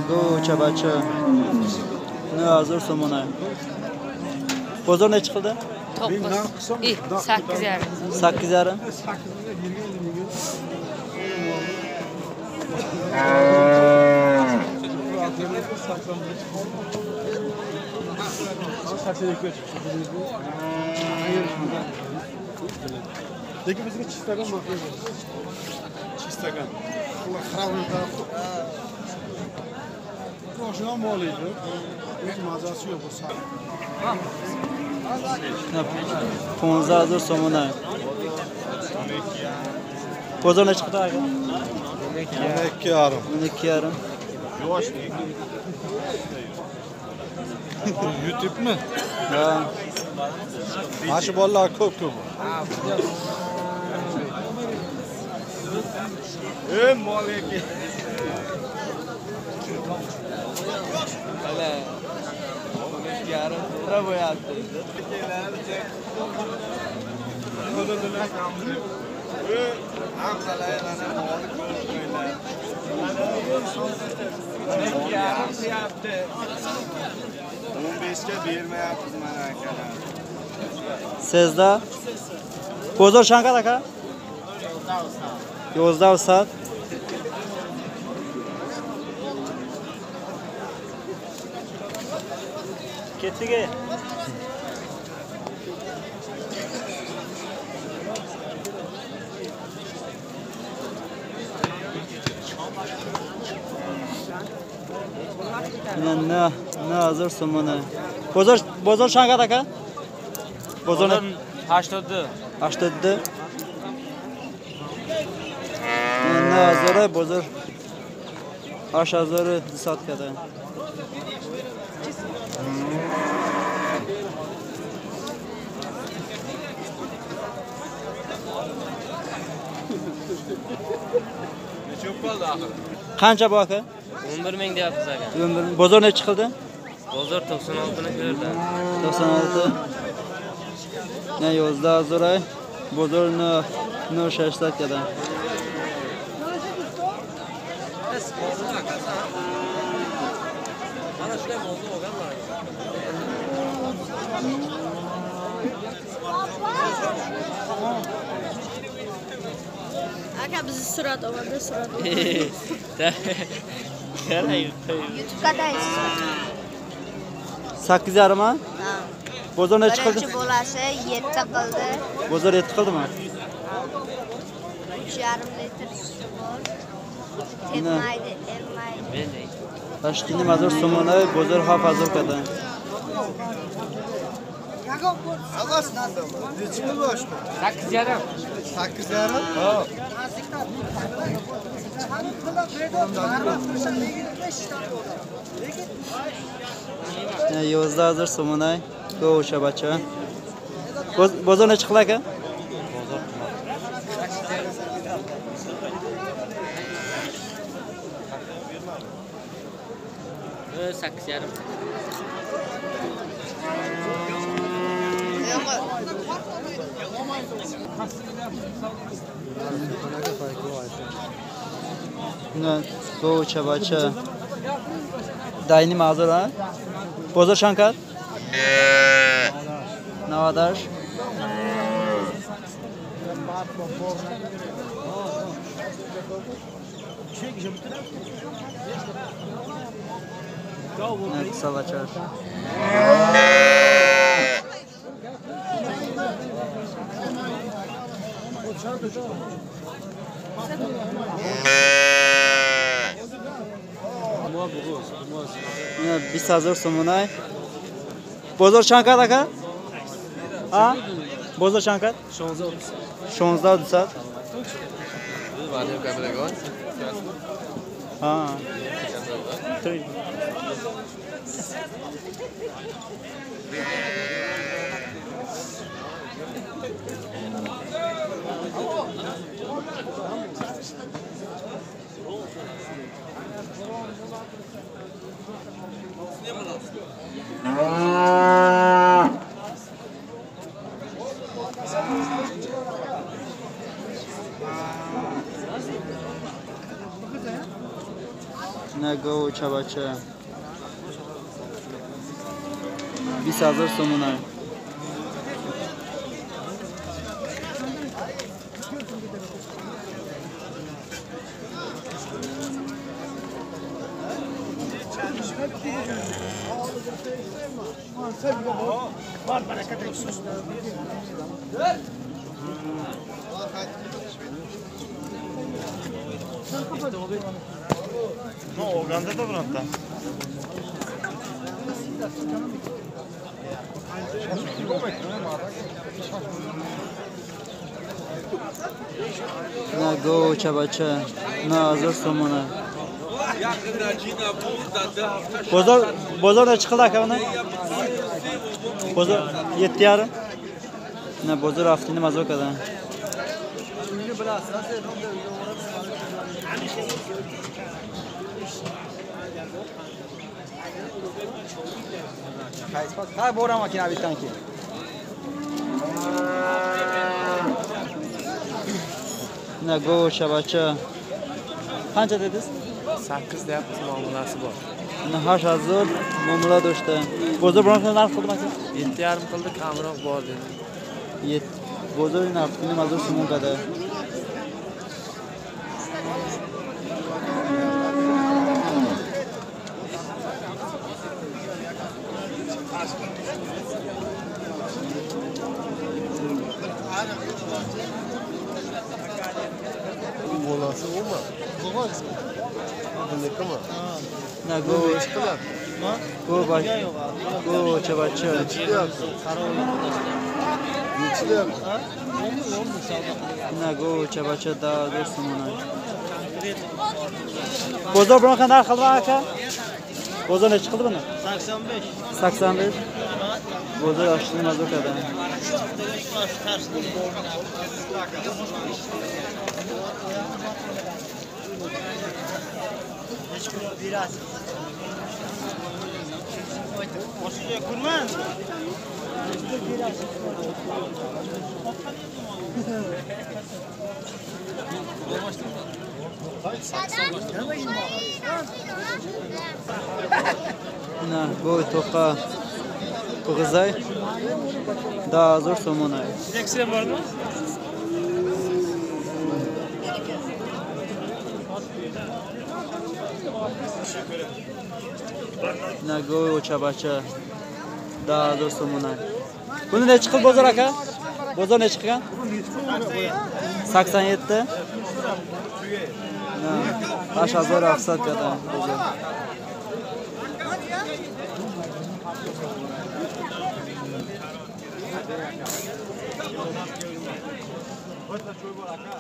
Go çabaçı. Ne hazır somona. Bozor ne çıktı? 9. 8 yarım. 8 yarım. Peki bizga chistagan maqbul. Chistagan. Alloh xarobalar. Boshuna moliydi. O'z mazasi yo'q bo'lsa. 15 hazır somona. Bozor ne çıktı abi? 12 yarım. 12 yarım. YouTube mi? Ha. Aşı bolalar ko'p. Moliyki. Hala. 12 yarım lira boyattı. Sezda. Bozor şanka daka? 11 saat. Kettige. Ne hazır somona. Bozor şanka daka? Bozor 87. 87. Ne hazır bozor. Aş hazırı saat kadar. Çok oldu ahir. Qancha bu aka? 11 ming deyapsiz aka. Bozor ne çıkıldı? Bozor 96'ni ko'rdi. 96. Ne yozda hazır bozor ne şaşlat kadar. Mana shunday mavzu olganman. Aka bizi surat oladi, surat. YouTube'dayız. 8 yarım ha? Bozor ne çıkıldı? Birinchi bo'lasi 7 qildi. Bozor 7 qildi mi? 3,5 litr suti bor. Tepmaydi, emmaydi. Toshkentning mazur somona bozor xavf hazır kadar. Nechi pul boshqa? 8 yarim. 8 yarım. Ha. Ne yozda hazır somona. Go çabaça. Bozor ne çıktı aka? Bozor 8 yarim. Ne go çabaça. Dayni mazur ha? Bozor şankar? Navadar. Ne kısa açar. Ne biz hazır somunay. Bozor şankar aka? Ha? Bozor şankar? 16 saat. Ha. نه گاو چبچه 20,000 so'mona. No, Uganda da burada. نه گاو چبچه 9,000 so'mona. Bozor chiqildi aka buni? Bozor 7,5. Ne bozor haftini mazokada. Ha bora makina bittan ki. Ne gov şabacha. Qancha dedingiz? 8 deyapmiz muomalasi bor. Ne 8,000 muomala do'shti. Bozor bilan narx qildim aka. 7,5 qildi, kamroq bor dedi. Bozor haftini mazur sumukada. Bolası olma. Bolası. Ne kama? Ne gov gov baş. Gov çabacha. Ne gov çabacha da do'stumona. Bozor bilan qanday narx qildi aka? Bozor necha qildi buni? 85. 85. Bozor aşırı mazokada. Oşuya kurban. Ne gov toqa. Qog'izay 10,000 so'mona. Ekstra var mı? Ne gov çabacha 10,000 so'mona. Buni necha qil bozor aka? Bozor necha qilgan? 87. Ne 5,000 afsat kada bozor. Hoşça çoğu var aka.